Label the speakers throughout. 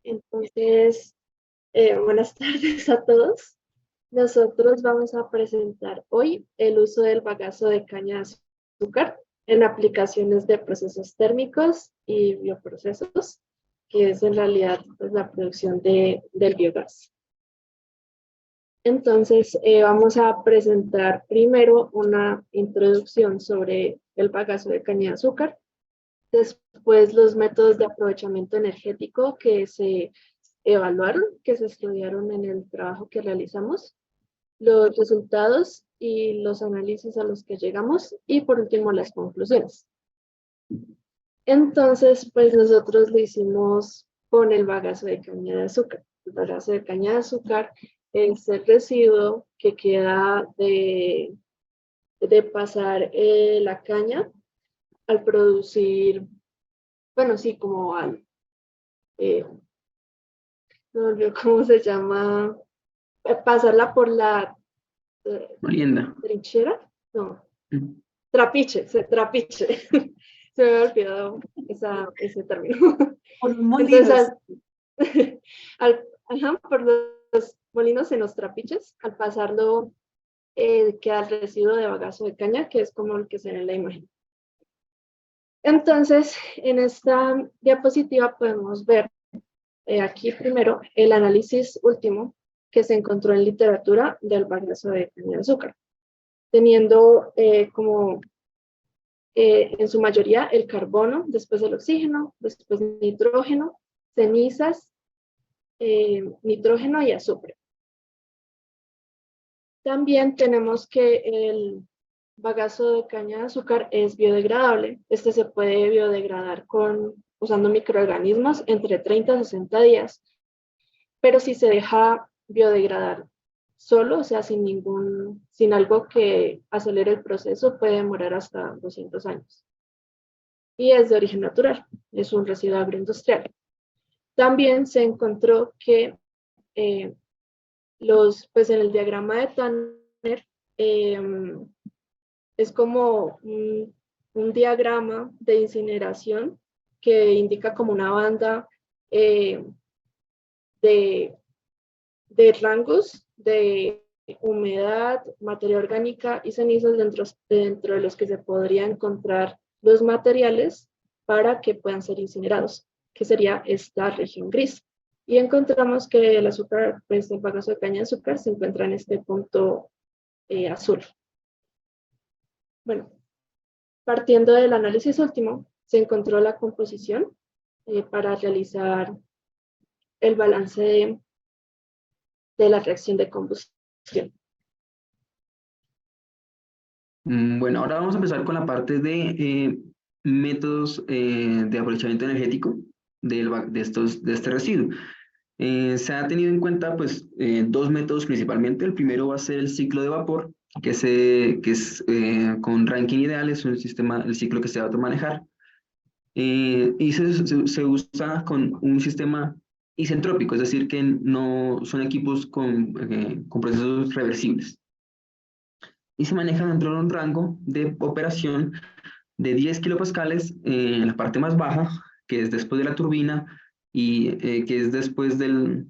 Speaker 1: Entonces, buenas tardes a todos. Nosotros vamos a presentar hoy el uso del bagazo de caña de azúcar en aplicaciones de procesos térmicos y bioprocesos, que es en realidad pues, la producción del biogás. Entonces, vamos a presentar primero una introducción sobre el bagazo de caña de azúcar, después los métodos de aprovechamiento energético que se evaluaron, que se estudiaron en el trabajo que realizamos, los resultados y los análisis a los que llegamos y por último las conclusiones. Entonces, pues nosotros lo hicimos con el bagazo de caña de azúcar. El bagazo de caña de azúcar es el residuo que queda de pasar la caña al producir, bueno, sí, como al, no olvidó cómo se llama, pasarla por la
Speaker 2: Molienda.
Speaker 1: trinchera, no, trapiche, trapiche. Se me había olvidado ese término.
Speaker 3: Por los molinos.
Speaker 1: Entonces, por los molinos en los trapiches, al pasarlo queda el residuo de bagazo de caña, que es como el que se ve en la imagen. Entonces, en esta diapositiva podemos ver aquí primero el análisis último que se encontró en literatura del bagazo de caña de azúcar, teniendo como en su mayoría el carbono, después el oxígeno, después nitrógeno, cenizas, nitrógeno y azufre. También tenemos que el bagazo de caña de azúcar es biodegradable. Este se puede biodegradar usando microorganismos entre 30 a 60 días, pero si se deja biodegradar solo, o sea, sin algo que acelere el proceso, puede demorar hasta 200 años. Y es de origen natural, es un residuo agroindustrial. También se encontró que pues en el diagrama de Tanner es como un diagrama de incineración que indica como una banda de rangos de humedad, materia orgánica y cenizas dentro de los que se podría encontrar los materiales para que puedan ser incinerados, que sería esta región gris. Y encontramos que el azúcar, pues el bagazo de caña de azúcar se encuentra en este punto azul. Bueno, partiendo del análisis último, se encontró la composición para realizar el balance de la reacción de combustión.
Speaker 2: Bueno, ahora vamos a empezar con la parte de métodos de aprovechamiento energético de este residuo. Se ha tenido en cuenta pues, dos métodos principalmente. El primero va a ser el ciclo de vapor, que es con Rankine ideal, es un sistema, el ciclo que se va a automanejar. Y se usa con un sistema isentrópico, es decir, que no son equipos con procesos reversibles. Y se maneja dentro de un rango de operación de 10 kilopascales en la parte más baja, que es después de la turbina, y que es después de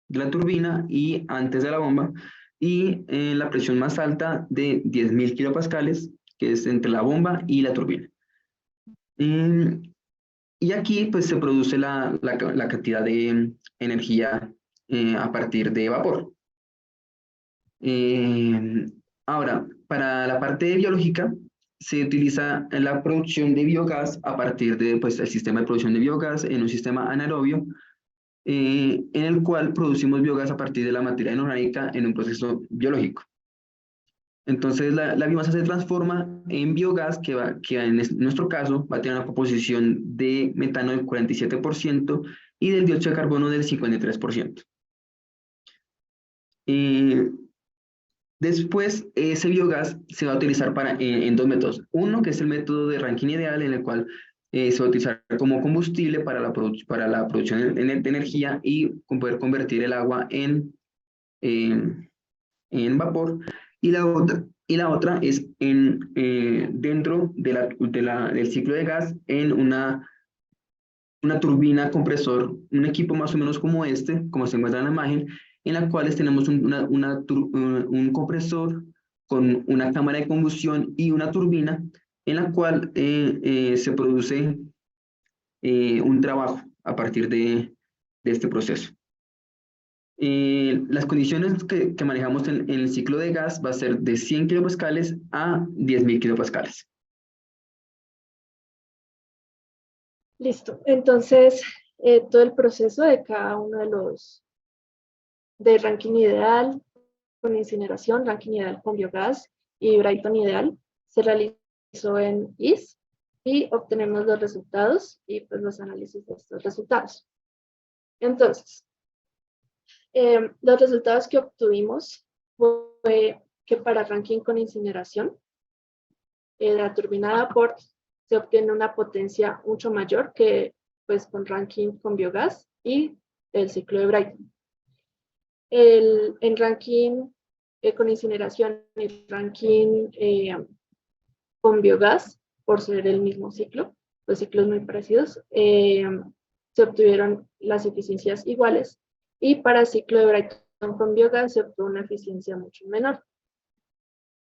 Speaker 2: la turbina y antes de la bomba, y la presión más alta de 10.000 kilopascales, que es entre la bomba y la turbina. Y aquí pues se produce la cantidad de energía a partir de vapor. Ahora, para la parte biológica, se utiliza la producción de biogás a partir de pues, el sistema de producción de biogás en un sistema anaerobio, en el cual producimos biogás a partir de la materia inorgánica en un proceso biológico. Entonces, la biomasa se transforma en biogás que en nuestro caso va a tener una composición de metano del 47% y del dióxido de carbono del 53%. Después, ese biogás se va a utilizar en dos métodos. Uno, que es el método de Rankine ideal, en el cual se va a utilizar como combustible para la producción de energía y poder convertir el agua en vapor. Y la otra es dentro del ciclo de gas en una una turbina compresor, un equipo más o menos como este, como se encuentra en la imagen, en la cual tenemos un compresor con una cámara de combustión y una turbina en la cual se produce un trabajo a partir de este proceso. Las condiciones que manejamos en el ciclo de gas va a ser de 100 kilopascales a 10.000 kilopascales.
Speaker 1: Listo. Entonces, todo el proceso de cada uno de los de Rankine ideal con incineración, Rankine ideal con biogás y Brayton ideal se realizó en IS y obtenemos los resultados y pues los análisis de estos resultados. Entonces, los resultados que obtuvimos fue que para Rankine con incineración, la turbina de vapor se obtiene una potencia mucho mayor que pues con Rankine con biogás y el ciclo de Brayton. En Rankine con incineración y Rankine con biogás, por ser el mismo ciclo, los ciclos muy parecidos, se obtuvieron las eficiencias iguales y para el ciclo de Brayton con biogás se obtuvo una eficiencia mucho menor.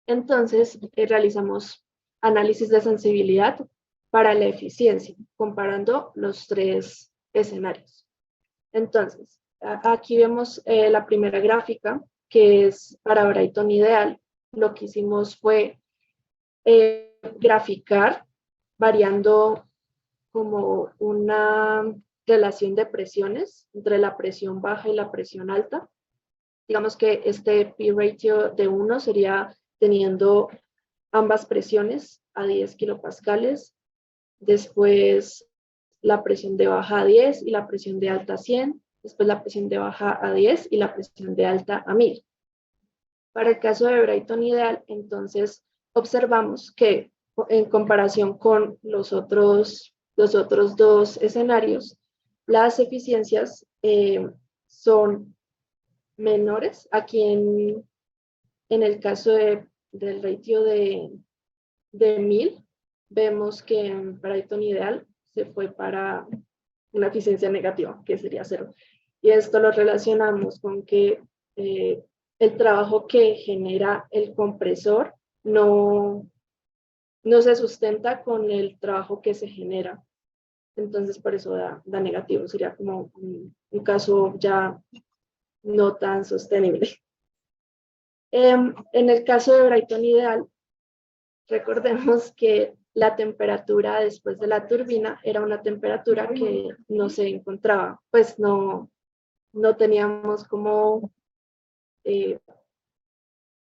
Speaker 1: Entonces, realizamos análisis de sensibilidad para la eficiencia, comparando los tres escenarios. Entonces, aquí vemos la primera gráfica, que es para Brayton ideal. Lo que hicimos fue graficar variando como una relación de presiones entre la presión baja y la presión alta. Digamos que este P-ratio de 1 sería teniendo ambas presiones a 10 kilopascales, después la presión de baja a 10 y la presión de alta a 100, después la presión de baja a 10 y la presión de alta a 1000. Para el caso de Brayton ideal, entonces observamos que en comparación con los otros dos escenarios, las eficiencias son menores. Aquí en el caso del ratio de 1000, vemos que en Brayton ideal se fue para una eficiencia negativa, que sería 0. Y esto lo relacionamos con que el trabajo que genera el compresor no se sustenta con el trabajo que se genera. Entonces, por eso da negativo. Sería como un caso ya no tan sostenible. En el caso de Brayton ideal, recordemos que la temperatura después de la turbina era una temperatura que no se encontraba, pues no teníamos como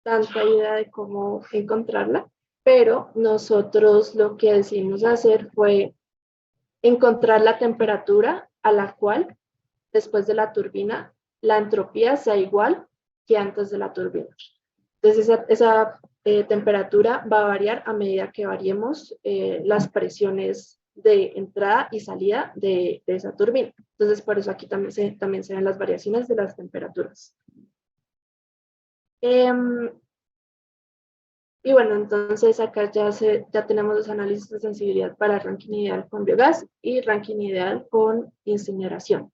Speaker 1: tanta idea de cómo encontrarla, pero nosotros lo que decidimos hacer fue encontrar la temperatura a la cual después de la turbina la entropía sea igual que antes de la turbina. Entonces esa temperatura va a variar a medida que variemos las presiones de entrada y salida de esa turbina. Entonces por eso aquí también se ven las variaciones de las temperaturas. Y bueno, entonces acá ya tenemos los análisis de sensibilidad para Rankine ideal con biogás y Rankine ideal con incineración.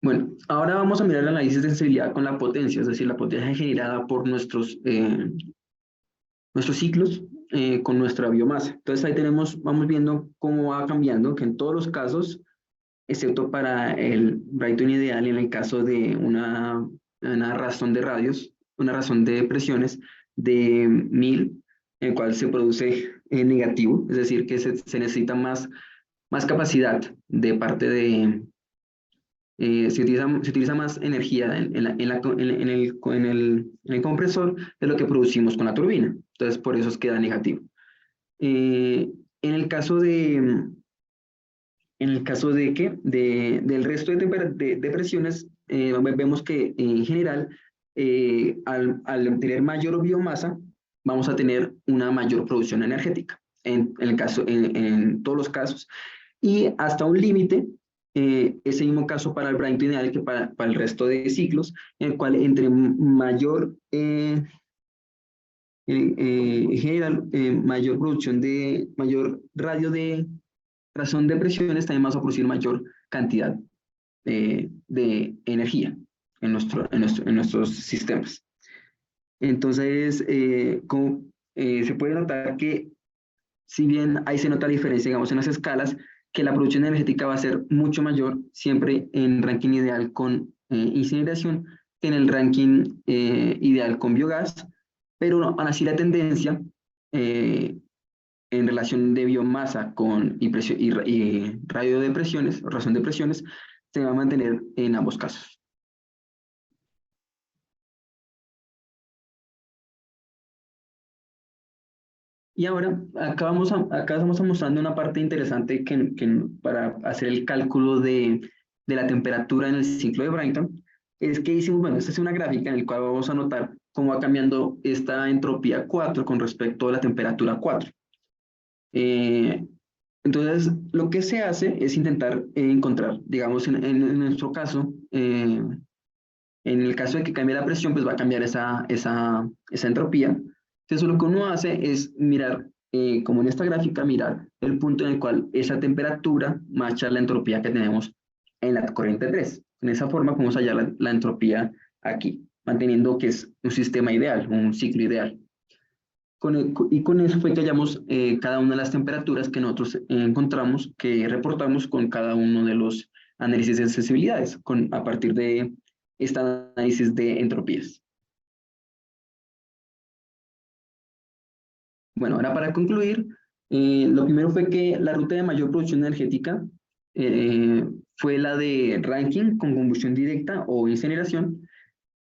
Speaker 2: Bueno, ahora vamos a mirar el análisis de sensibilidad con la potencia, es decir, la potencia generada por nuestros ciclos con nuestra biomasa. Entonces ahí vamos viendo cómo va cambiando, que en todos los casos, excepto para el Brayton ideal, en el caso de una razón de radios, una razón de presiones de 1000, en el cual se produce negativo, es decir, que se necesita más capacidad de parte de... se utiliza más energía en el compresor de lo que producimos con la turbina. Entonces, por eso queda negativo. En el caso ¿qué? Del resto de presiones, vemos que en general, al tener mayor biomasa, vamos a tener una mayor producción energética, en todos los casos. Y hasta un límite, ese mismo caso para el Brayton ideal que para el resto de ciclos, en el cual entre mayor genera mayor mayor radio de razón de presiones, también vamos a producir mayor cantidad de energía en nuestros sistemas. Entonces, se puede notar que si bien ahí se nota la diferencia, digamos, en las escalas, que la producción energética va a ser mucho mayor siempre en ranking ideal con incineración que en el ranking ideal con biogás, pero aún así la tendencia en relación de biomasa y radio de presiones, razón de presiones, se va a mantener en ambos casos. Y ahora, acá estamos mostrando una parte interesante para hacer el cálculo de la temperatura en el ciclo de Brayton, es que hicimos, bueno, esta es una gráfica en la cual vamos a notar cómo va cambiando esta entropía 4 con respecto a la temperatura 4. Entonces, lo que se hace es intentar encontrar, digamos, en nuestro caso, en el caso de que cambie la presión, pues va a cambiar esa entropía. Entonces, lo que uno hace es mirar, como en esta gráfica, mirar el punto en el cual esa temperatura marcha la entropía que tenemos en la corriente 3. En esa forma podemos hallar la entropía aquí, manteniendo que es un sistema ideal, un ciclo ideal. Y con eso fue que hallamos cada una de las temperaturas que nosotros encontramos, que reportamos con cada uno de los análisis de sensibilidades, a partir de este análisis de entropías. Bueno, ahora para concluir, lo primero fue que la ruta de mayor producción energética fue la de Rankine con combustión directa o incineración,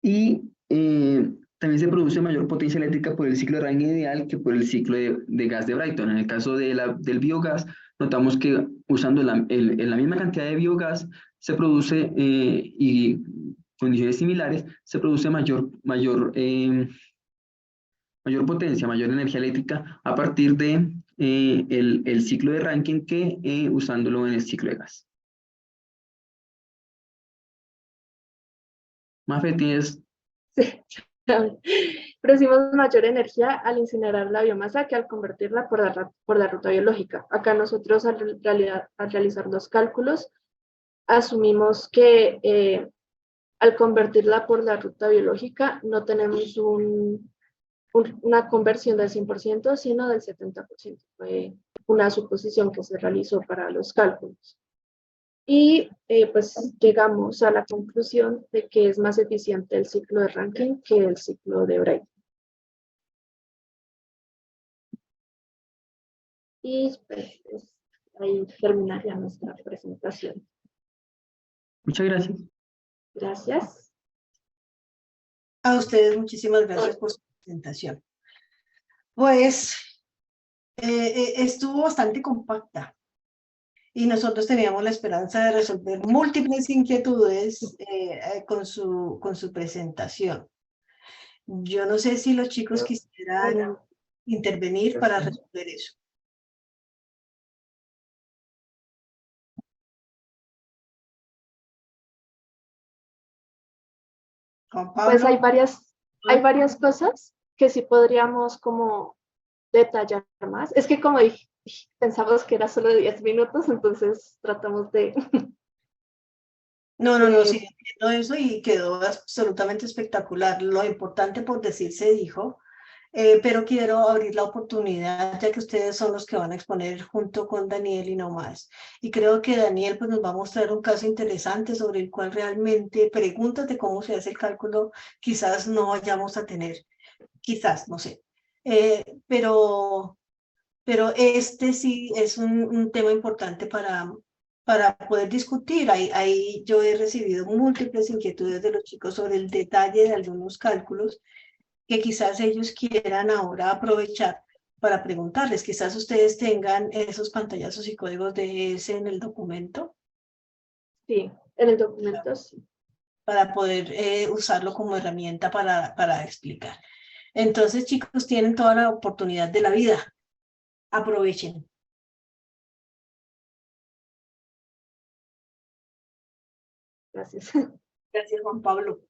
Speaker 2: y también se produce mayor potencia eléctrica por el ciclo de Rankine ideal que por el ciclo de gas de Brayton. En el caso del biogás, notamos que usando la misma cantidad de biogás se produce, y condiciones similares, se produce mayor potencia, mayor energía eléctrica a partir de el ciclo de Rankine que usándolo en el ciclo de gas. Mafe, tienes...
Speaker 1: Sí. Producimos mayor energía al incinerar la biomasa que al convertirla por la ruta biológica. Acá nosotros al realizar los cálculos asumimos que al convertirla por la ruta biológica no tenemos una conversión del 100%, sino del 70%. Fue una suposición que se realizó para los cálculos. Y pues llegamos a la conclusión de que es más eficiente el ciclo de Rankine que el ciclo de Brayton. Y pues ahí terminaría nuestra presentación.
Speaker 2: Muchas gracias.
Speaker 1: Gracias.
Speaker 3: A ustedes muchísimas gracias por su presentación. Pues estuvo bastante compacta y nosotros teníamos la esperanza de resolver múltiples inquietudes con su presentación. Yo no sé si los chicos quisieran intervenir para resolver eso. Juan Pablo.
Speaker 1: Pues hay varias cosas que sí podríamos como detallar más. Es que como dije, pensamos que era solo de 10 minutos, entonces tratamos de...
Speaker 3: No, sí, entiendo eso y quedó absolutamente espectacular. Lo importante por decir se dijo, pero quiero abrir la oportunidad, ya que ustedes son los que van a exponer junto con Daniel y no más. Y creo que Daniel pues, nos va a mostrar un caso interesante sobre el cual realmente preguntas de cómo se hace el cálculo quizás no vayamos a tener, quizás, no sé. Pero este sí es un tema importante para poder discutir. Ahí yo he recibido múltiples inquietudes de los chicos sobre el detalle de algunos cálculos que quizás ellos quieran ahora aprovechar para preguntarles. Quizás ustedes tengan esos pantallazos y códigos de ese en el documento.
Speaker 1: Sí, en el documento sí.
Speaker 3: Para poder usarlo como herramienta para explicar. Entonces, chicos, tienen toda la oportunidad de la vida. Aprovechen.
Speaker 1: Gracias.
Speaker 3: Gracias, Juan Pablo.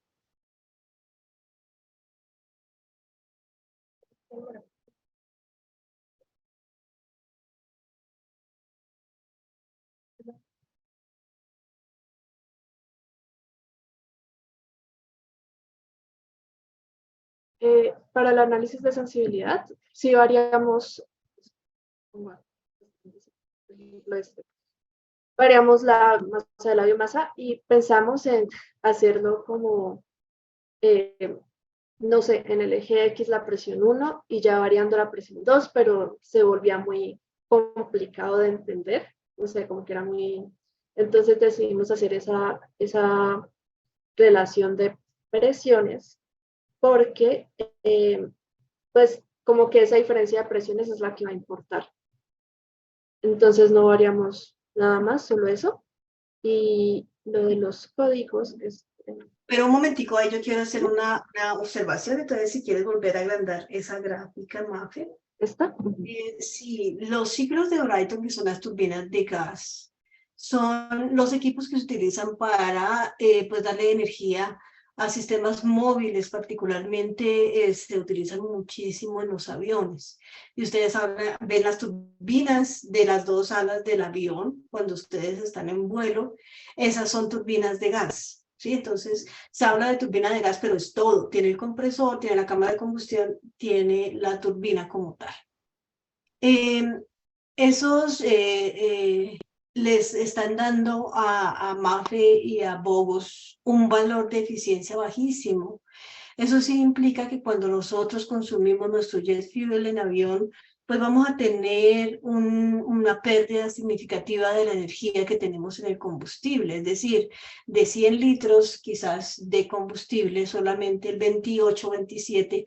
Speaker 1: para el análisis de sensibilidad, sí variamos, bueno, variamos la masa de la biomasa y pensamos en hacerlo como, no sé, en el eje X la presión 1 y ya variando la presión 2, pero se volvía muy complicado de entender, no sé, como que era muy... Entonces decidimos hacer esa relación de presiones porque, pues, como que esa diferencia de presiones es la que va a importar. Entonces no variamos nada más, solo eso. Y lo de los códigos es...
Speaker 3: Pero un momentico, ahí yo quiero hacer una observación, entonces si quieres volver a agrandar esa gráfica, Mafe.
Speaker 1: ¿Esta?
Speaker 3: Sí, los ciclos de Brighton, que son las turbinas de gas, son los equipos que se utilizan para pues darle energía a sistemas móviles, particularmente se utilizan muchísimo en los aviones. Y ustedes ven las turbinas de las dos alas del avión cuando ustedes están en vuelo, esas son turbinas de gas. ¿Sí? Entonces, se habla de turbina de gas, pero es todo. Tiene el compresor, tiene la cámara de combustión, tiene la turbina como tal. Esos les están dando a Mafe y a Bogos un valor de eficiencia bajísimo. Eso sí implica que cuando nosotros consumimos nuestro jet fuel en avión, pues vamos a tener una pérdida significativa de la energía que tenemos en el combustible. Es decir, de 100 litros quizás de combustible, solamente el 28, 27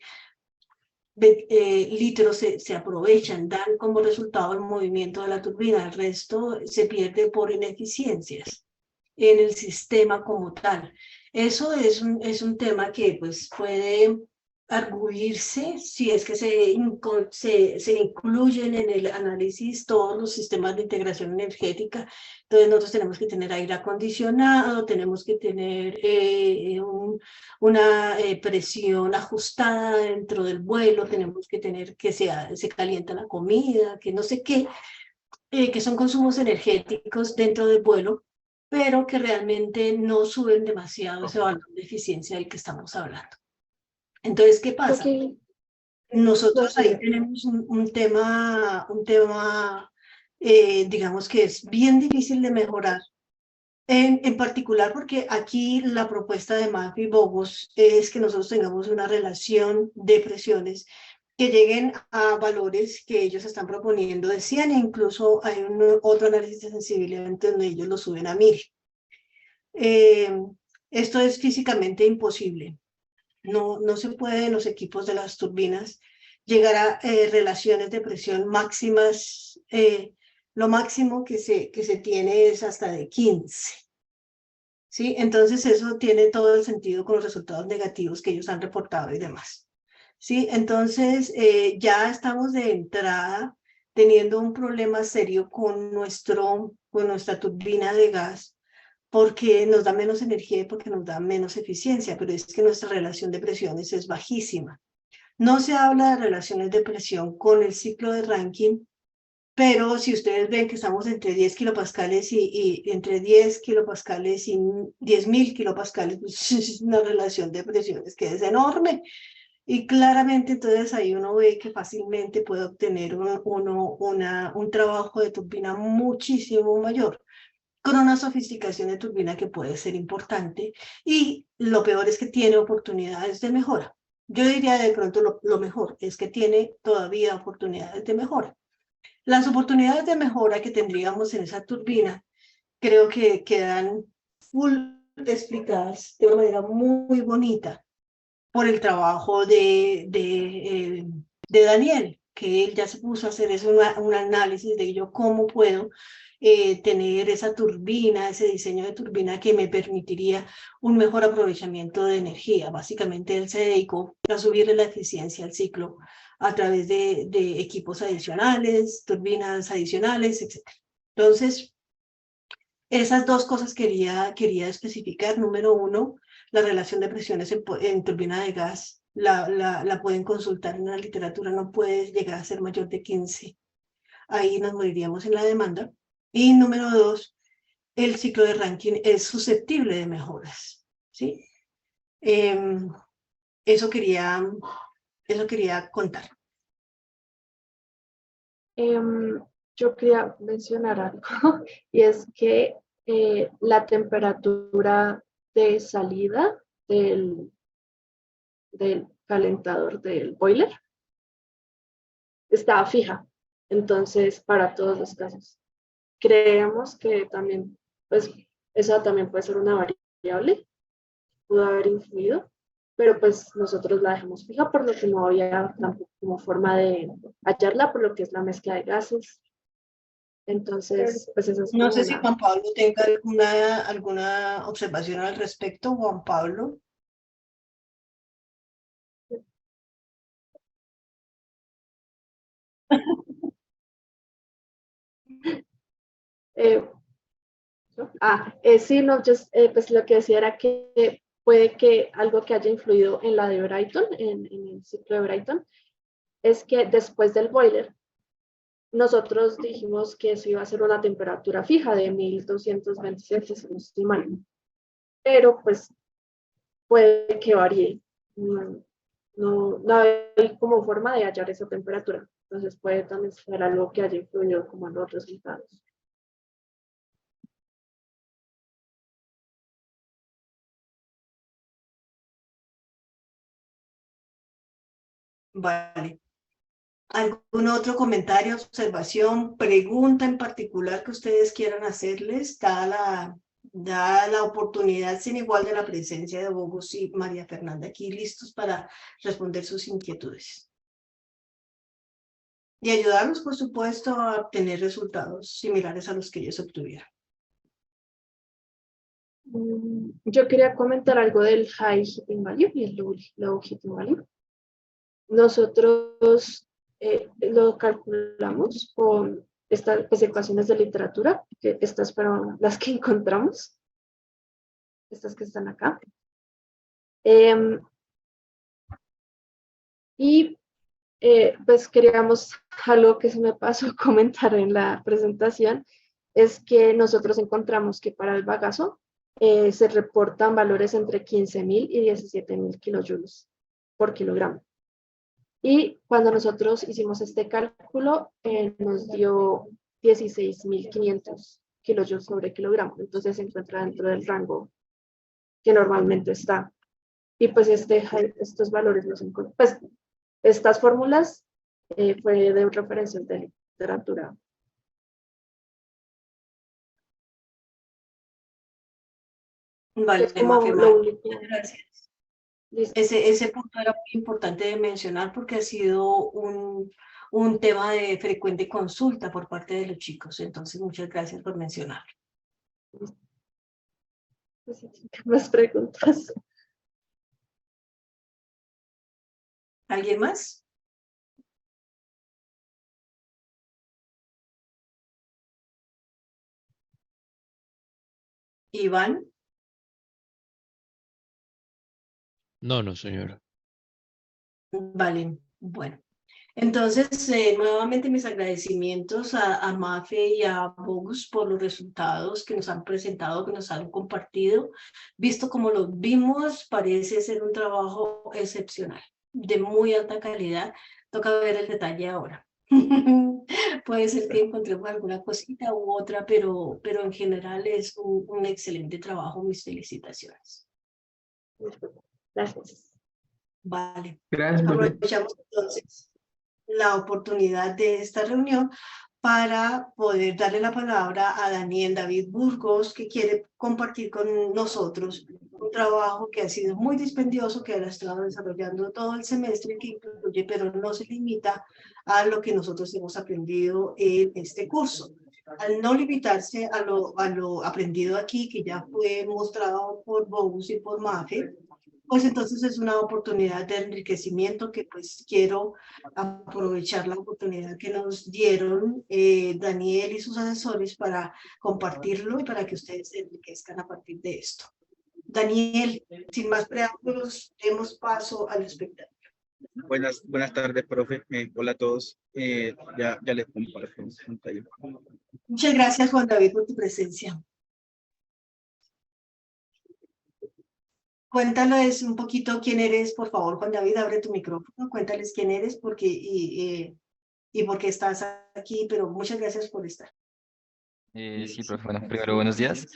Speaker 3: litros se aprovechan, dan como resultado el movimiento de la turbina. El resto se pierde por ineficiencias en el sistema como tal. Eso es un tema que pues puede arguirse si es que se incluyen en el análisis todos los sistemas de integración energética. Entonces nosotros tenemos que tener aire acondicionado, tenemos que tener una presión ajustada dentro del vuelo, tenemos que tener que se calienta la comida, que no sé qué, que son consumos energéticos dentro del vuelo, pero que realmente no suben demasiado ese valor de eficiencia del que estamos hablando. Entonces, ¿qué pasa?
Speaker 1: Okay.
Speaker 3: Nosotros
Speaker 1: No,
Speaker 3: ahí tenemos un tema digamos que es bien difícil de mejorar, en particular porque aquí la propuesta de Mafe y Bogos es que nosotros tengamos una relación de presiones que lleguen a valores que ellos están proponiendo de 100 e incluso hay otro análisis de sensibilidad donde ellos lo suben a 1000. Esto es físicamente imposible. No se puede en los equipos de las turbinas llegar a relaciones de presión máximas. Lo máximo que se tiene es hasta de 15. ¿Sí? Entonces eso tiene todo el sentido con los resultados negativos que ellos han reportado y demás. ¿Sí? Entonces ya estamos de entrada teniendo un problema serio con nuestra turbina de gas, porque nos da menos energía y porque nos da menos eficiencia, pero es que nuestra relación de presiones es bajísima. No se habla de relaciones de presión con el ciclo de Rankine, pero si ustedes ven que estamos entre 10 kilopascales y entre 10 kilopascales y 10.000 kilopascales, pues es una relación de presiones que es enorme. Y claramente entonces ahí uno ve que fácilmente puede obtener un trabajo de turbina muchísimo mayor, con una sofisticación de turbina que puede ser importante. Y lo peor es que tiene oportunidades de mejora. Yo diría de pronto lo mejor es que tiene todavía oportunidades de mejora. Las oportunidades de mejora que tendríamos en esa turbina creo que quedan full explicadas de una manera muy bonita por el trabajo de Daniel, que él ya se puso a hacer eso, un análisis de yo cómo puedo tener esa turbina, ese diseño de turbina que me permitiría un mejor aprovechamiento de energía. Básicamente él se dedicó a subirle la eficiencia al ciclo a través de equipos adicionales, turbinas adicionales, etc. Entonces, esas dos cosas quería especificar. Número uno, la relación de presiones en turbina de gas, la pueden consultar en la literatura, no puede llegar a ser mayor de 15. Ahí nos moriríamos en la demanda. Y número dos, el ciclo de Rankine es susceptible de mejoras, ¿sí? Eso quería eso quería contar.
Speaker 1: Yo quería mencionar algo, y es que la temperatura de salida del calentador del boiler estaba fija, entonces para todos los casos. Creemos que también, pues, esa también puede ser una variable, pudo haber influido, pero pues nosotros la dejamos fija por lo que no había tampoco como forma de hallarla, por lo que es la mezcla de gases. Entonces, pues eso es
Speaker 3: No
Speaker 1: como
Speaker 3: sé si
Speaker 1: una...
Speaker 3: Juan Pablo tenga alguna observación al respecto, Juan Pablo.
Speaker 1: Eh, sí, no, pues lo que decía era que puede que algo que haya influido en la de Brighton, en el ciclo de Brighton, es que después del boiler, nosotros dijimos que eso iba a ser una temperatura fija de 1227, si no estoy mal. Pero pues puede que varíe. No hay como forma de hallar esa temperatura. Entonces puede también ser algo que haya influido como en los resultados.
Speaker 3: Vale. ¿Algún otro comentario, observación, pregunta en particular que ustedes quieran hacerles? Da la oportunidad sin igual de la presencia de Bogos y María Fernanda aquí listos para responder sus inquietudes. Y ayudarlos, por supuesto, a obtener resultados similares a los que ellos obtuvieron.
Speaker 1: Yo quería comentar algo del high heating value y el low heating value. Nosotros lo calculamos con estas pues, ecuaciones de literatura, que estas fueron las que encontramos, estas que están acá. Y pues queríamos, algo que se me pasó comentar en la presentación, es que nosotros encontramos que para el bagazo se reportan valores entre 15.000 y 17.000 kilojoules por kilogramo. Y cuando nosotros hicimos este cálculo, nos dio 16.500 kilojoules sobre kilogramo. Entonces se encuentra dentro del rango que normalmente está. Y pues estos valores los encontramos. Pues estas fórmulas fue de referencias de literatura.
Speaker 3: Vale,
Speaker 1: Es como
Speaker 3: Mafe,
Speaker 1: lo único.
Speaker 3: gracias.
Speaker 1: Listo.
Speaker 3: Ese punto era muy importante de mencionar porque ha sido un tema de frecuente consulta por parte de los chicos. Entonces, muchas gracias por mencionarlo.
Speaker 1: Más preguntas.
Speaker 3: ¿Alguien más? Iván.
Speaker 4: No, señora.
Speaker 3: Vale, bueno. Entonces, nuevamente mis agradecimientos a Mafe y a Bogus por los resultados que nos han presentado, que nos han compartido. Visto como los vimos, parece ser un trabajo excepcional, de muy alta calidad. Toca ver el detalle ahora. Puede ser que encontremos alguna cosita u otra, pero en general es un excelente trabajo. Mis felicitaciones.
Speaker 1: Gracias.
Speaker 3: Vale.
Speaker 2: Gracias, profe.
Speaker 3: Aprovechamos entonces la oportunidad de esta reunión para poder darle la palabra a Daniel David Burgos, que quiere compartir con nosotros un trabajo que ha sido muy dispendioso, que él ha estado desarrollando todo el semestre, que incluye, pero no se limita a lo que nosotros hemos aprendido en este curso. Al no limitarse a lo aprendido aquí, que ya fue mostrado por Bogus y por Mafe, pues entonces es una oportunidad de enriquecimiento que pues quiero aprovechar la oportunidad que nos dieron Daniel y sus asesores para compartirlo y para que ustedes se enriquezcan a partir de esto. Daniel, sin más preámbulos, demos paso al espectáculo.
Speaker 5: Buenas tardes, profe. Hola a todos. Ya les comparto pantalla.
Speaker 3: Muchas gracias, Juan David, por tu presencia. Cuéntales un poquito quién eres, por favor, Juan David, abre tu micrófono, cuéntales quién eres porque, y por qué estás aquí, pero muchas gracias por estar.
Speaker 6: Sí, profe. Bueno, primero, buenos días.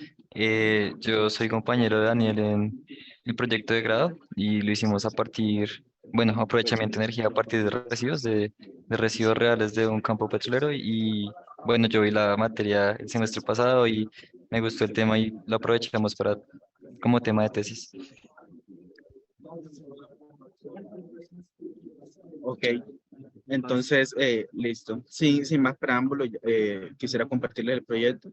Speaker 6: Yo soy compañero de Daniel en el proyecto de grado y lo hicimos a partir, bueno, aprovechamiento de energía a partir de residuos reales de un campo petrolero bueno, yo vi la materia el semestre pasado y me gustó el tema y lo aprovechamos para, como tema de tesis.
Speaker 5: Ok, entonces, listo. Sin más preámbulo, quisiera compartirles el proyecto.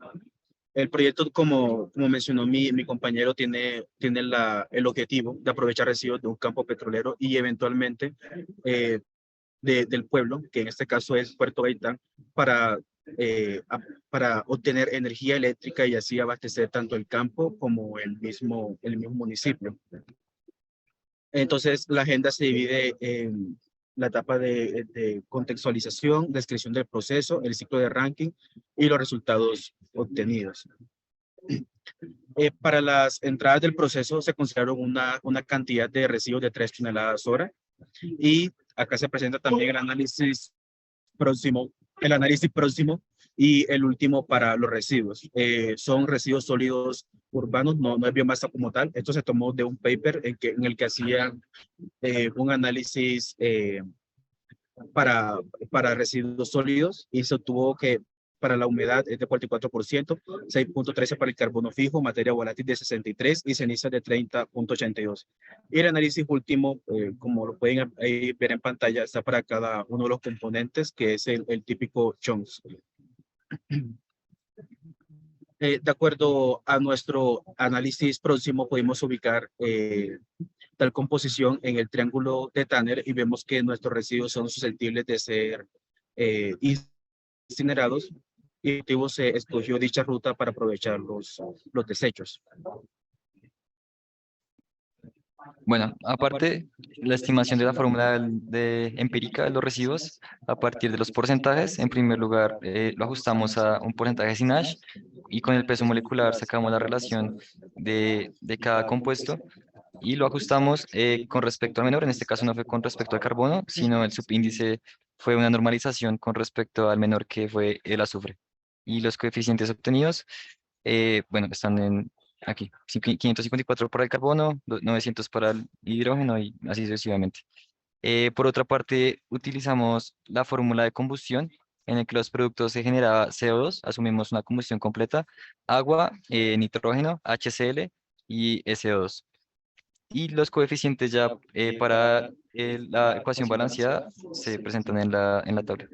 Speaker 5: El proyecto, como mencionó mi compañero, tiene el objetivo de aprovechar residuos de un campo petrolero y eventualmente del pueblo, que en este caso es Puerto Gaitán, para obtener energía eléctrica y así abastecer tanto el campo como el mismo municipio. Entonces, la agenda se divide en la etapa de contextualización, descripción del proceso, el ciclo de ranking y los resultados obtenidos. Para las entradas del proceso se consideraron una cantidad de residuos de 3 toneladas hora y acá se presenta también el análisis próximo y el último para los residuos. Son residuos sólidos urbanos, no es biomasa como tal. Esto se tomó de un paper en el que hacían un análisis para residuos sólidos y se obtuvo que para la humedad es de 44%, 6.13 para el carbono fijo, materia volátil de 63 y cenizas de 30.82. Y el análisis último, como lo pueden ver en pantalla, está para cada uno de los componentes, que es el típico chunks. De acuerdo a nuestro análisis próximo, pudimos ubicar tal composición en el triángulo de Tanner y vemos que nuestros residuos son susceptibles de ser incinerados y se escogió dicha ruta para aprovechar los desechos.
Speaker 6: Bueno, aparte, la estimación de la fórmula empírica de los residuos a partir de los porcentajes, en primer lugar, lo ajustamos a un porcentaje sin hash y con el peso molecular sacamos la relación de cada compuesto y lo ajustamos con respecto al menor. En este caso no fue con respecto al carbono, sino el subíndice fue una normalización con respecto al menor, que fue el azufre. Y los coeficientes obtenidos, bueno, están aquí, 554 para el carbono, 900 para el hidrógeno y así sucesivamente. Por otra parte, utilizamos la fórmula de combustión en el que los productos se generaba CO2, asumimos una combustión completa, agua, nitrógeno, HCl y SO2. Y los coeficientes ya para la ecuación balanceada se presentan en la tabla.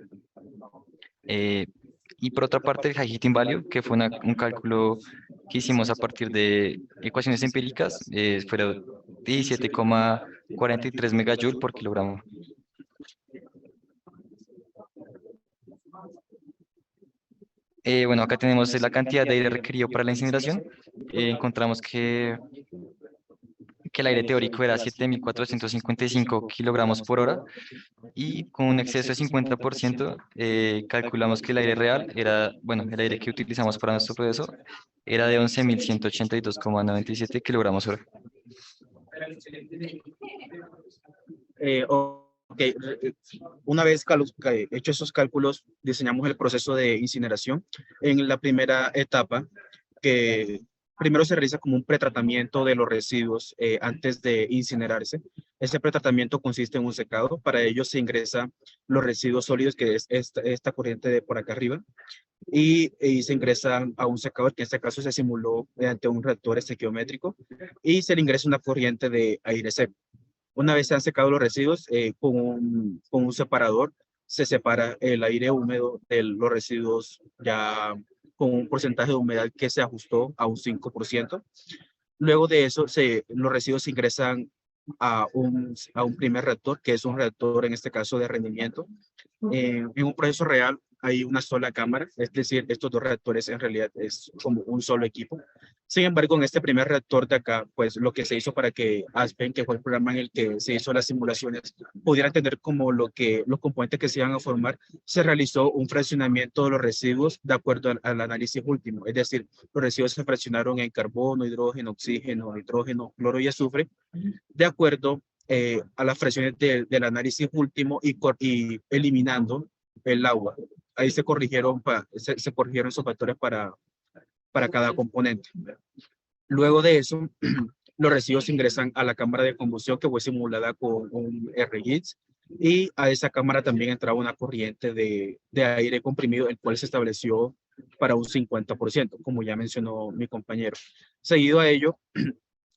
Speaker 6: Y por otra parte, el high heating value, que fue un cálculo que hicimos a partir de ecuaciones empíricas, fueron 17,43 megajoule por kilogramo. Bueno, acá tenemos la cantidad de aire requerido para la incineración. Encontramos que el aire teórico era 7.455 kilogramos por hora y con un exceso de 50% calculamos que el aire real era, bueno, el aire que utilizamos para nuestro proceso era de 11.182,97 kilogramos hora.
Speaker 5: Ok, una vez hecho esos cálculos, diseñamos el proceso de incineración. En la primera etapa, que primero se realiza como un pretratamiento de los residuos antes de incinerarse. Ese pretratamiento consiste en un secado. Para ello se ingresan los residuos sólidos, que es esta corriente de por acá arriba, y se ingresan a un secador, que en este caso se simuló mediante un reactor estequiométrico, y se le ingresa una corriente de aire seco. Una vez se han secado los residuos, con un separador se separa el aire húmedo de los residuos ya con un porcentaje de humedad que se ajustó a un 5%. Luego de eso, los residuos se ingresan a un primer reactor, que es un reactor en este caso de rendimiento. En un proceso real hay una sola cámara, es decir, estos dos reactores en realidad es como un solo equipo. Sin embargo, en este primer reactor de acá, pues lo que se hizo para que Aspen, que fue el programa en el que se hizo las simulaciones, pudiera tener como los componentes que se iban a formar, se realizó un fraccionamiento de los residuos de acuerdo al análisis último. Es decir, los residuos se fraccionaron en carbono, hidrógeno, oxígeno, nitrógeno, cloro y azufre, de acuerdo a las fracciones del análisis último y eliminando el agua. Ahí se corrigieron esos factores para cada componente. Luego de eso, los residuos ingresan a la cámara de combustión que fue simulada con un RGITS, y a esa cámara también entraba una corriente de aire comprimido, el cual se estableció para un 50%, como ya mencionó mi compañero. Seguido a ello,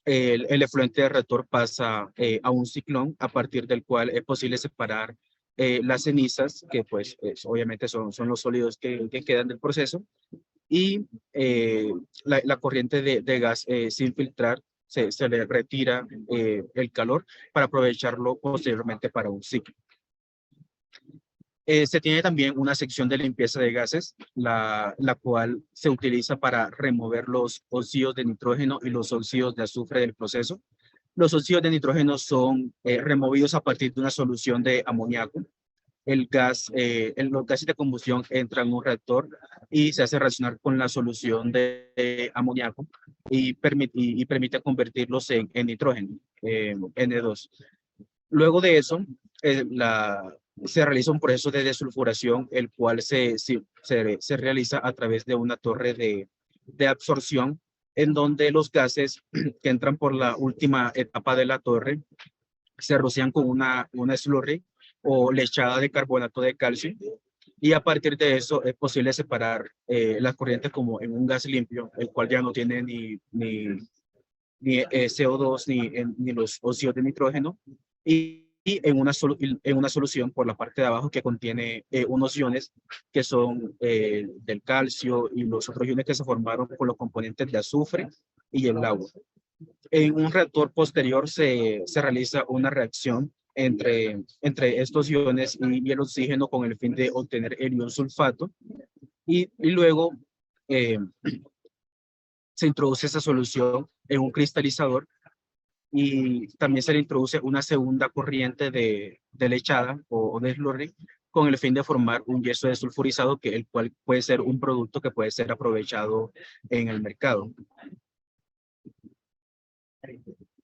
Speaker 5: el efluente de reactor pasa a un ciclón, a partir del cual es posible separar las cenizas, que pues obviamente son los sólidos que quedan del proceso, y la corriente de gas sin filtrar se le retira el calor para aprovecharlo posteriormente para un ciclo. Se tiene también una sección de limpieza de gases, la cual se utiliza para remover los óxidos de nitrógeno y los óxidos de azufre del proceso. Los óxidos de nitrógeno son removidos a partir de una solución de amoníaco. Los gases de combustión entran en un reactor y se hace reaccionar con la solución de amoníaco y permite convertirlos en nitrógeno, N2. Luego de eso, se realiza un proceso de desulfuración, el cual se realiza a través de una torre de absorción, en donde los gases que entran por la última etapa de la torre se rocian con una slurry o lechada de carbonato de calcio, y a partir de eso es posible separar las corrientes como en un gas limpio, el cual ya no tiene ni CO2 ni los óxidos de nitrógeno, y en una solución por la parte de abajo que contiene unos iones que son del calcio y los otros iones que se formaron con los componentes de azufre y el agua. En un reactor posterior se realiza una reacción entre estos iones y el oxígeno con el fin de obtener el ion sulfato, y luego se introduce esa solución en un cristalizador, y también se le introduce una segunda corriente de lechada o de slurry con el fin de formar un yeso desulfurizado, el cual puede ser un producto que puede ser aprovechado en el mercado.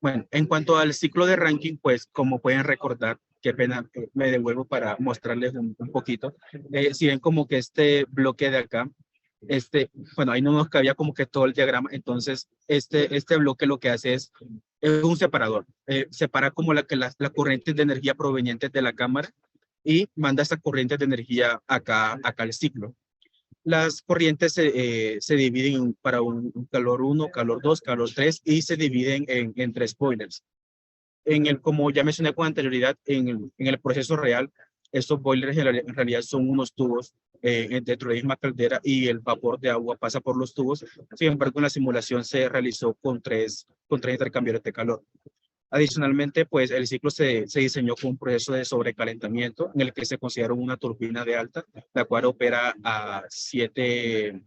Speaker 5: Bueno, en cuanto al ciclo de Rankine, pues como pueden recordar, qué pena, me devuelvo para mostrarles un poquito. Si ven como que este bloque de acá, bueno, ahí no nos cabía como que todo el diagrama, entonces este bloque lo que hace es un separador. Separa como la corriente de energía provenientes de la cámara y manda esa corriente de energía acá al ciclo. Las corrientes se dividen para un calor 1, calor 2, calor 3, y se dividen en 3 boilers. Como ya mencioné con anterioridad, en el proceso real, estos boilers en realidad son unos tubos dentro de la misma caldera, y el vapor de agua pasa por los tubos. Sin embargo, en la simulación se realizó con tres intercambiadores de calor. Adicionalmente, pues el ciclo se diseñó con un proceso de sobrecalentamiento en el que se considera una turbina de alta, la cual opera a 7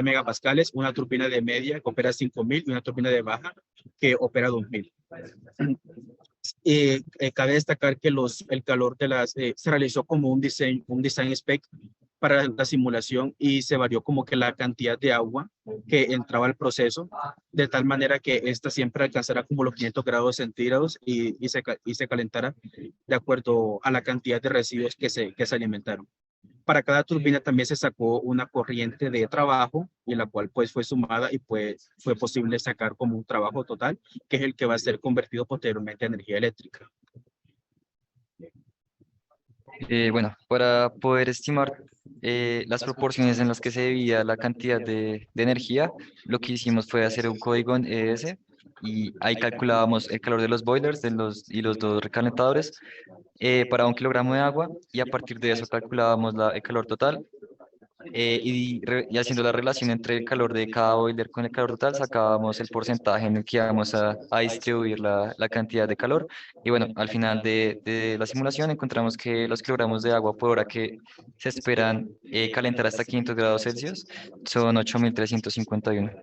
Speaker 5: megapascales, una turbina de media que opera a 5000 y una turbina de baja que opera a 2000. Cabe destacar que el calor se realizó como un design spec para la simulación, y se varió como que la cantidad de agua que entraba al proceso, de tal manera que esta siempre alcanzará como los 500 grados centígrados y se calentará de acuerdo a la cantidad de residuos que se alimentaron. Para cada turbina también se sacó una corriente de trabajo, y la cual pues fue sumada, y pues fue posible sacar como un trabajo total, que es el que va a ser convertido posteriormente a energía eléctrica.
Speaker 6: Bueno, para poder estimar las proporciones en las que se dividía la cantidad de energía, lo que hicimos fue hacer un código en ES, y ahí calculábamos el calor de los boilers y los dos recalentadores para 1 kilogramo de agua, y a partir de eso calculábamos el calor total y haciendo la relación entre el calor de cada boiler con el calor total, sacábamos el porcentaje en el que íbamos a distribuir la cantidad de calor. Y bueno, al final de la simulación encontramos que los kilogramos de agua por hora que se esperan calentar hasta 500 grados Celsius son 8.351.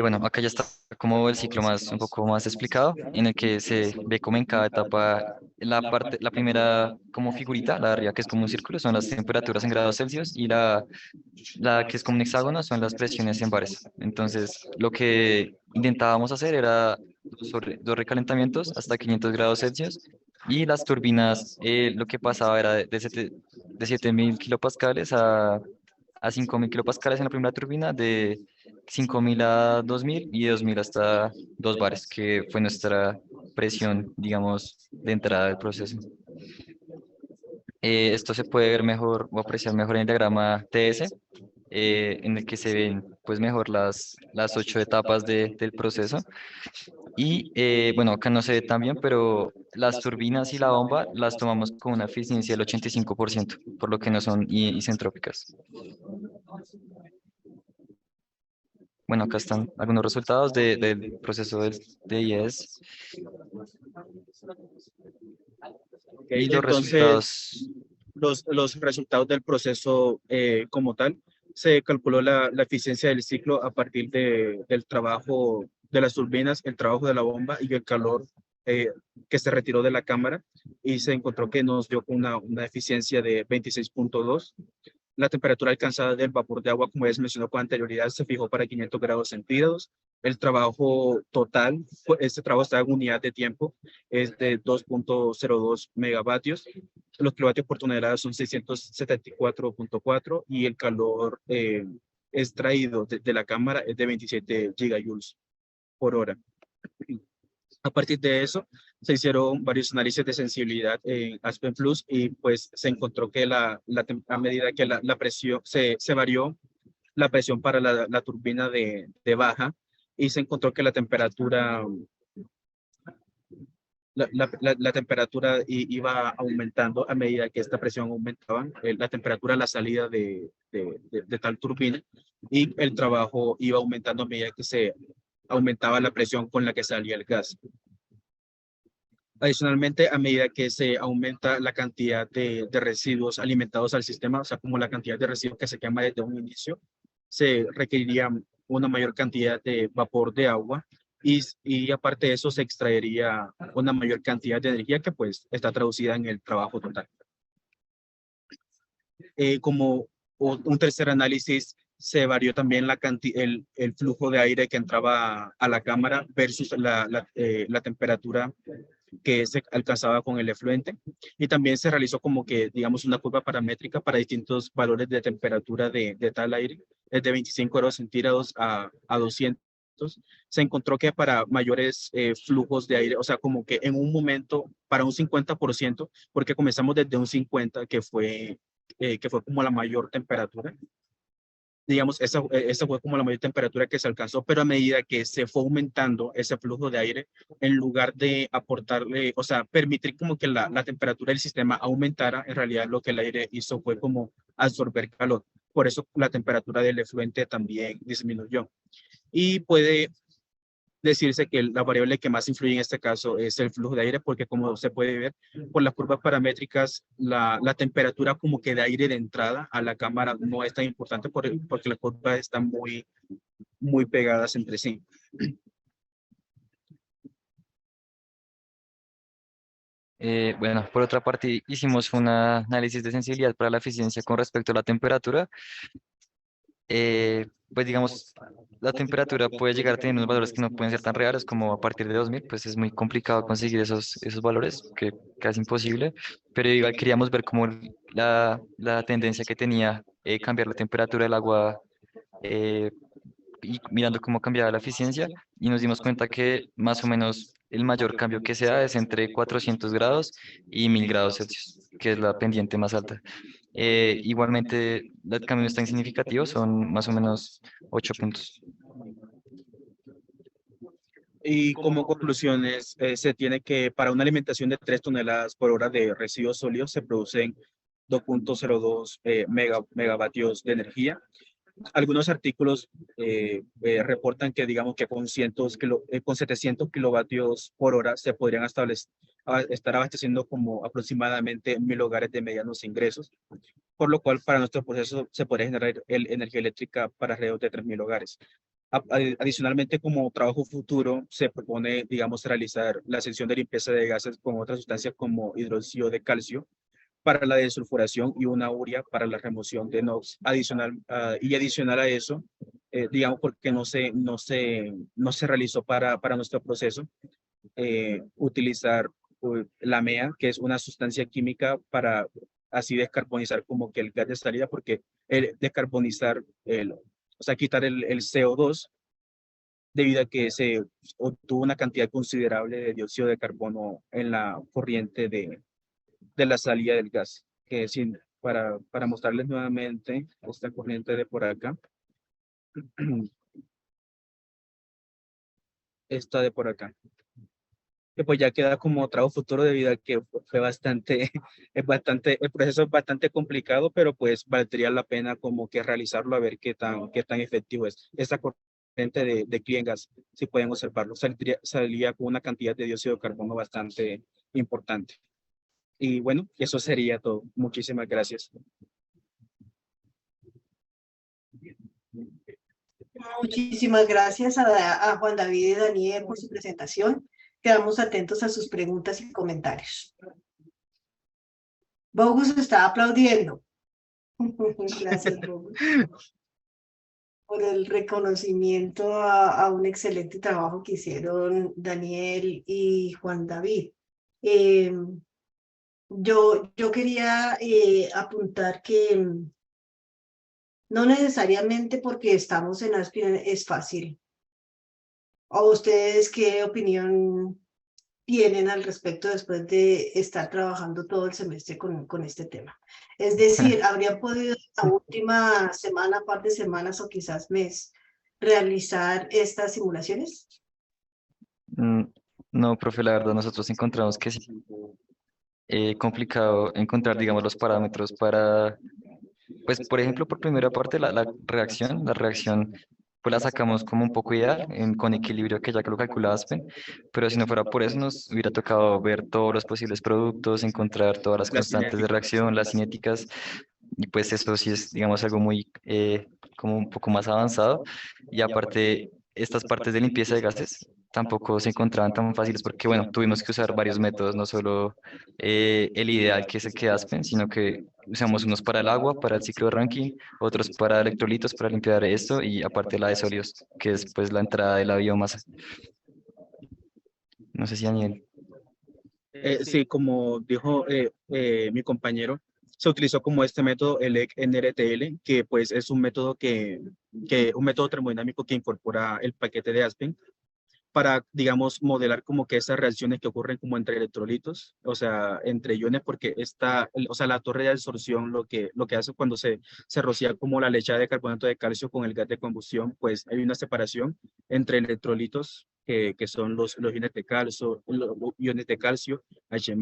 Speaker 6: Bueno, acá ya está como el ciclo más, un poco más explicado, en el que se ve como en cada etapa la primera como figurita, la de arriba que es como un círculo, son las temperaturas en grados Celsius y la que es como un hexágono son las presiones en bares. Entonces, lo que intentábamos hacer era sobre dos recalentamientos hasta 500 grados Celsius y las turbinas, lo que pasaba era de 7.000 kilopascales a 5.000 kilopascales en la primera turbina, de 5.000 a 2.000 y de 2.000 hasta 2 bares, que fue nuestra presión, digamos, de entrada del proceso. Esto se puede ver mejor o apreciar mejor en el diagrama TS, en el que se ven pues mejor las 8 etapas del proceso. Y bueno, acá no se ve tan bien, pero las turbinas y la bomba las tomamos con una eficiencia del 85%, por lo que no son isentrópicas. Bueno, acá están algunos resultados del proceso de IES. Y los
Speaker 5: Entonces,
Speaker 6: resultados,
Speaker 5: los resultados del proceso como tal, se calculó la eficiencia del ciclo a partir del trabajo de las turbinas, el trabajo de la bomba y el calor que se retiró de la cámara, y se encontró que nos dio una eficiencia de 26.2. La temperatura alcanzada del vapor de agua, como ya se mencionó con anterioridad, se fijó para 500 grados centígrados. El trabajo total, este trabajo está en unidad de tiempo, es de 2.02 megavatios. Los kilovatios por tonelada son 674.4 y el calor extraído de la cámara es de 27 gigajoules por hora. A partir de eso, se hicieron varios análisis de sensibilidad en Aspen Plus y pues se encontró que a medida que la presión se varió, la presión para la turbina de baja, y se encontró que la temperatura iba aumentando a medida que esta presión aumentaba, la temperatura a la salida de tal turbina, y el trabajo iba aumentando a medida que se aumentaba la presión con la que salía el gas. Adicionalmente, a medida que se aumenta la cantidad de residuos alimentados al sistema, o sea, como la cantidad de residuos que se quema desde un inicio, se requeriría una mayor cantidad de vapor de agua, y aparte de eso se extraería una mayor cantidad de energía que pues está traducida en el trabajo total. Como un tercer análisis, se varió también el flujo de aire que entraba a la cámara versus la temperatura que se alcanzaba con el efluente, y también se realizó como que, digamos, una curva paramétrica para distintos valores de temperatura de tal aire, desde 25 grados centígrados a 200. Se encontró que para mayores flujos de aire, o sea, como que en un momento, para un 50%, porque comenzamos desde un 50, que fue como la mayor temperatura, digamos, esa fue como la mayor temperatura que se alcanzó, pero a medida que se fue aumentando ese flujo de aire, en lugar de aportarle, o sea, permitir como que la temperatura del sistema aumentara, en realidad lo que el aire hizo fue como absorber calor. Por eso la temperatura del efluente también disminuyó. Y puede decirse que la variable que más influye en este caso es el flujo de aire, porque como se puede ver por las curvas paramétricas, la temperatura como que de aire de entrada a la cámara no es tan importante porque las curvas están muy pegadas entre sí.
Speaker 6: bueno, por otra parte, hicimos un análisis de sensibilidad para la eficiencia con respecto a la temperatura. Pues digamos, la temperatura puede llegar a tener unos valores que no pueden ser tan reales, como a partir de 2.000, pues es muy complicado conseguir esos valores, que casi imposible, pero igual queríamos ver cómo la tendencia que tenía cambiar la temperatura del agua, eh, y mirando cómo cambiaba la eficiencia, y nos dimos cuenta que más o menos el mayor cambio que se da es entre 400 grados y 1.000 grados Celsius, que es la pendiente más alta. Igualmente, el cambio no es tan significativo, son más o menos 8 puntos.
Speaker 5: Y como conclusiones, se tiene que para una alimentación de 3 toneladas por hora de residuos sólidos se producen 2.02 megavatios de energía. Algunos artículos reportan que, digamos, que con 700 kilovatios por hora se podrían estar abasteciendo como aproximadamente 1.000 hogares de medianos ingresos, por lo cual para nuestro proceso se podría generar energía eléctrica para alrededor de 3.000 hogares. Adicionalmente, como trabajo futuro, se propone, digamos, realizar la sección de limpieza de gases con otras sustancias como hidróxido de calcio para la desulfuración y una urea para la remoción de NOx. Adicional a eso, digamos, porque no se realizó para nuestro proceso, utilizar la MEA, que es una sustancia química para así descarbonizar como que el gas de salida, porque descarbonizar, o sea, quitar el CO2, debido a que se obtuvo una cantidad considerable de dióxido de carbono en la corriente de la salida del gas. Que sin, para mostrarles nuevamente esta corriente de por acá, esta de por acá, que pues ya queda como trabajo futuro debido a que fue bastante, el proceso es bastante complicado, pero pues valdría la pena como que realizarlo a ver qué tan efectivo es. Esta corriente de clean gas, si pueden observarlo, salía con una cantidad de dióxido de carbono bastante importante. Y bueno, eso sería todo. Muchísimas gracias.
Speaker 3: Muchísimas gracias a Juan David y Daniel por su presentación. Quedamos atentos a sus preguntas y comentarios. Bogus está aplaudiendo. Gracias, Bogus, por el reconocimiento a un excelente trabajo que hicieron Daniel y Juan David. Yo quería apuntar que no necesariamente porque estamos en Aspen es fácil. ¿O ustedes qué opinión tienen al respecto después de estar trabajando todo el semestre con este tema? Es decir, ¿habrían podido la última semana, par de semanas o quizás mes realizar estas simulaciones?
Speaker 6: No, profe, la verdad nosotros encontramos que sí, complicado encontrar, digamos, los parámetros para, pues, por ejemplo, por primera parte, la reacción, pues la sacamos como un poco ideal, con equilibrio que ya que lo calculaba Aspen, pero si no fuera por eso nos hubiera tocado ver todos los posibles productos, encontrar todas las
Speaker 5: Las
Speaker 6: constantes de reacción, las cinéticas, y pues esto sí es, digamos, algo muy, como un poco más avanzado, y aparte, estas partes de limpieza de gases tampoco se encontraban tan fáciles porque, bueno, tuvimos que usar varios métodos, no solo el ideal que es el que Aspen, sino que usamos unos para el agua, para el ciclo de Rankine, otros para electrolitos, para limpiar esto, y aparte la de sólidos, que es pues la entrada de la biomasa. No sé si Daniel.
Speaker 5: Sí, como dijo mi compañero, se utilizó como este método, el NRTL, que pues es un método un método termodinámico que incorpora el paquete de Aspen para, digamos, modelar como que esas reacciones que ocurren como entre electrolitos, o sea, entre iones, porque o sea, la torre de absorción lo que hace cuando se rocía como la lechada de carbonato de calcio con el gas de combustión, pues hay una separación entre electrolitos, que son los iones de calcio, H+,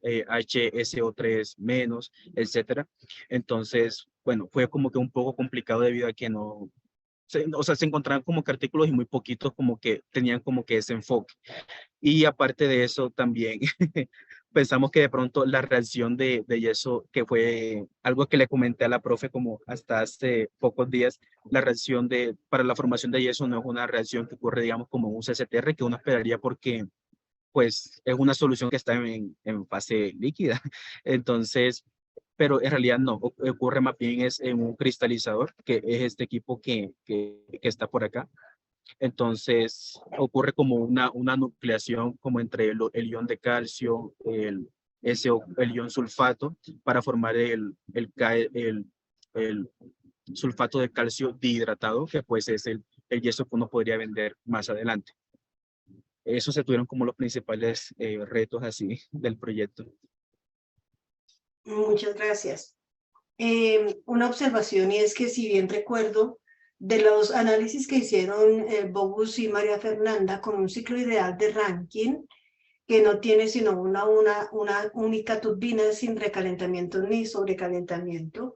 Speaker 5: HSO3-, etcétera. Entonces, bueno, fue como que un poco complicado debido a que no, o sea, se encontraban como que artículos y muy poquitos como que tenían como que ese enfoque. Y aparte de eso también pensamos que de pronto la reacción de yeso, que fue algo que le comenté a la profe como hasta hace pocos días, la reacción para la formación de yeso no es una reacción que ocurre, digamos, como un CCTR que uno esperaría porque pues es una solución que está en fase líquida. Entonces, pero en realidad no, ocurre más bien es en un cristalizador, que es este equipo que está por acá. Entonces, ocurre como una nucleación como entre el ion de calcio, el ion sulfato, para formar el sulfato de calcio dihidratado, que pues es el yeso que uno podría vender más adelante. Esos se tuvieron como los principales retos así del proyecto.
Speaker 3: Muchas gracias. Una observación, y es que si bien recuerdo de los análisis que hicieron Bogus y María Fernanda con un ciclo ideal de Rankine, que no tiene sino una única turbina sin recalentamiento ni sobrecalentamiento.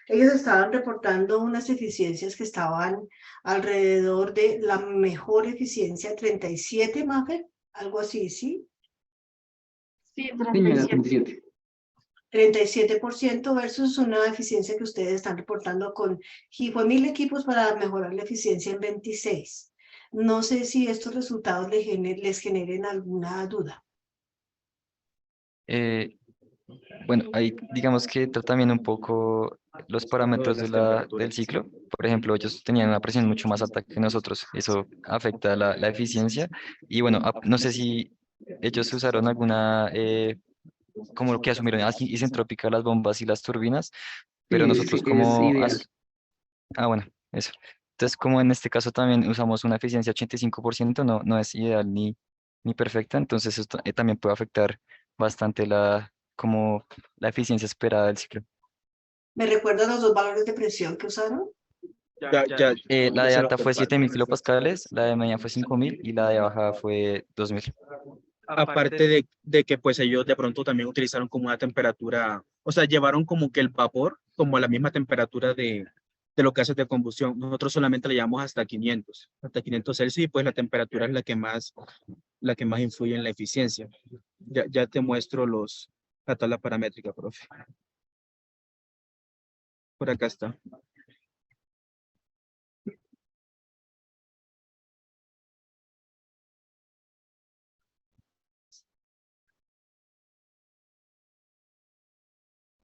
Speaker 3: Ellos estaban reportando unas eficiencias que estaban alrededor de la mejor eficiencia, 37, Mafer, algo así, ¿sí?
Speaker 1: Sí,
Speaker 2: Señora,
Speaker 1: 37.
Speaker 3: 37% versus una eficiencia que ustedes están reportando con, y fue 1000 equipos para mejorar la eficiencia en 26. No sé si estos resultados les generen alguna duda.
Speaker 6: Bueno, ahí digamos que trata también un poco los parámetros
Speaker 5: las
Speaker 6: del
Speaker 5: temperaturas.
Speaker 6: ciclo. Por ejemplo, ellos tenían una presión mucho más alta que nosotros. Eso afecta la eficiencia. Y bueno, no sé si ellos usaron alguna, como lo que asumieron isentrópica las bombas y las turbinas, pero nosotros
Speaker 2: Sí, es
Speaker 6: como...
Speaker 2: ideal.
Speaker 6: bueno, eso. Entonces, como en este caso también usamos una eficiencia 85%, no es ideal ni perfecta, entonces esto también puede afectar bastante como la eficiencia esperada del ciclo.
Speaker 3: ¿Me recuerdan los dos valores de presión que usaron?
Speaker 6: La
Speaker 5: ya
Speaker 6: de
Speaker 5: se lo
Speaker 6: alta fue
Speaker 5: comparto.
Speaker 6: 7000 kilopascales, la de media fue 5000 y la de baja fue 2000.
Speaker 5: Aparte de que pues ellos de pronto también utilizaron como una temperatura, o sea, llevaron como que el vapor como a la misma temperatura de los gases de combustión. Nosotros solamente le llevamos hasta 500 Celsius y pues la temperatura es la que más influye en la eficiencia. Ya te muestro la tabla paramétrica, profe. Por acá está.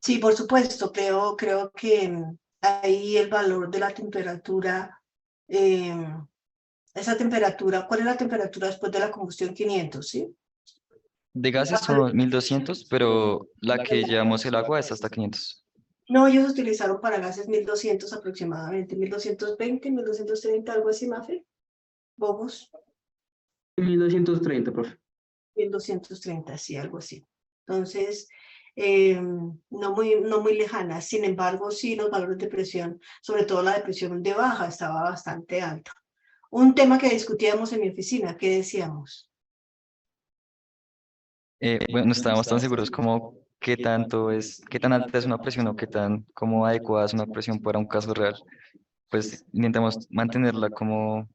Speaker 3: Sí, por supuesto, creo que ahí el valor de la temperatura, esa temperatura, ¿cuál es la temperatura después de la combustión? 500, ¿sí?
Speaker 6: De gases son 1200, pero la que llevamos el agua es hasta 500.
Speaker 3: No, ellos utilizaron para gases 1200 aproximadamente, 1220, 1230, algo así, Mafe. Bobos,
Speaker 2: 1230, profe.
Speaker 3: 1230, sí, algo así. Entonces, no muy lejana. Sin embargo, sí, los valores de presión, sobre todo la de presión de baja, estaba bastante alta. Un tema que discutíamos en mi oficina, ¿qué decíamos?
Speaker 6: Bueno, no estábamos tan seguros como qué tan alta es una presión o como adecuada es una presión para un caso real. Pues intentamos mantenerla como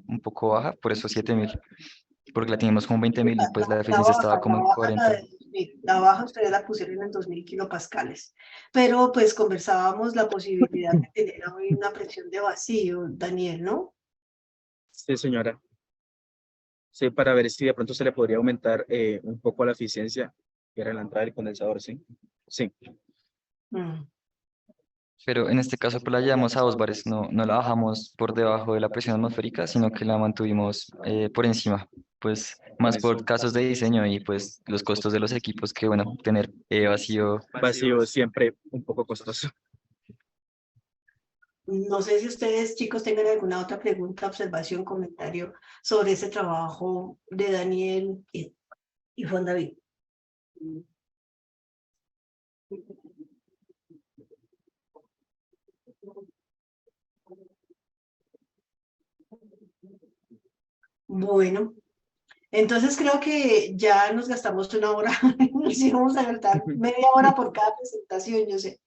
Speaker 6: un poco baja, por eso 7000, porque la teníamos como 20.000 y pues la eficiencia estaba como en
Speaker 3: La
Speaker 6: 40.
Speaker 3: de 2000, la baja ustedes la pusieron en 2000 kilopascales. Pero pues conversábamos la posibilidad de tener hoy una presión de vacío, Daniel, ¿no?
Speaker 5: Sí, señora. Sí, para ver si de pronto se le podría aumentar un poco la eficiencia, que era la entrada del condensador, ¿sí? Sí.
Speaker 3: Mm.
Speaker 6: Pero en este caso pues la llevamos a 2 bares, no la bajamos por debajo de la presión atmosférica, sino que la mantuvimos por encima, pues más por casos de diseño y pues los costos de los equipos que bueno, tener vacío.
Speaker 5: Vacío siempre un poco costoso.
Speaker 3: No sé si ustedes, chicos, tengan alguna otra pregunta, observación, comentario sobre ese trabajo de Daniel y Juan David. Bueno, entonces creo que ya nos gastamos una hora, nos íbamos a gastar media hora por cada presentación, yo sé.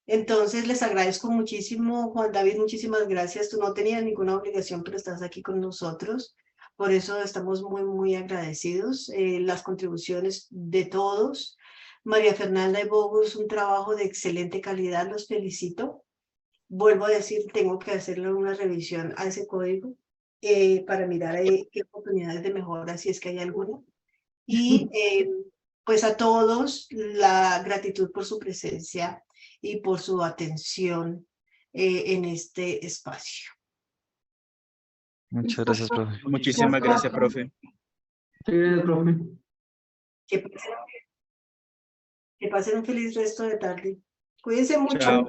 Speaker 3: Entonces les agradezco muchísimo, Juan David, muchísimas gracias. Tú no tenías ninguna obligación, pero estás aquí con nosotros. Por eso estamos muy agradecidos. Las contribuciones de todos. María Fernanda y Bogus, un trabajo de excelente calidad, los felicito. Vuelvo a decir, tengo que hacerle una revisión a ese código para mirar qué oportunidades de mejora, si es que hay alguna. Y pues a todos la gratitud por su presencia y por su atención en este espacio.
Speaker 6: Muchas gracias, profe.
Speaker 5: Muchísimas gracias, profe.
Speaker 2: Gracias, profe.
Speaker 3: Que pasen un feliz resto de tarde. Cuídense mucho.
Speaker 5: Chao.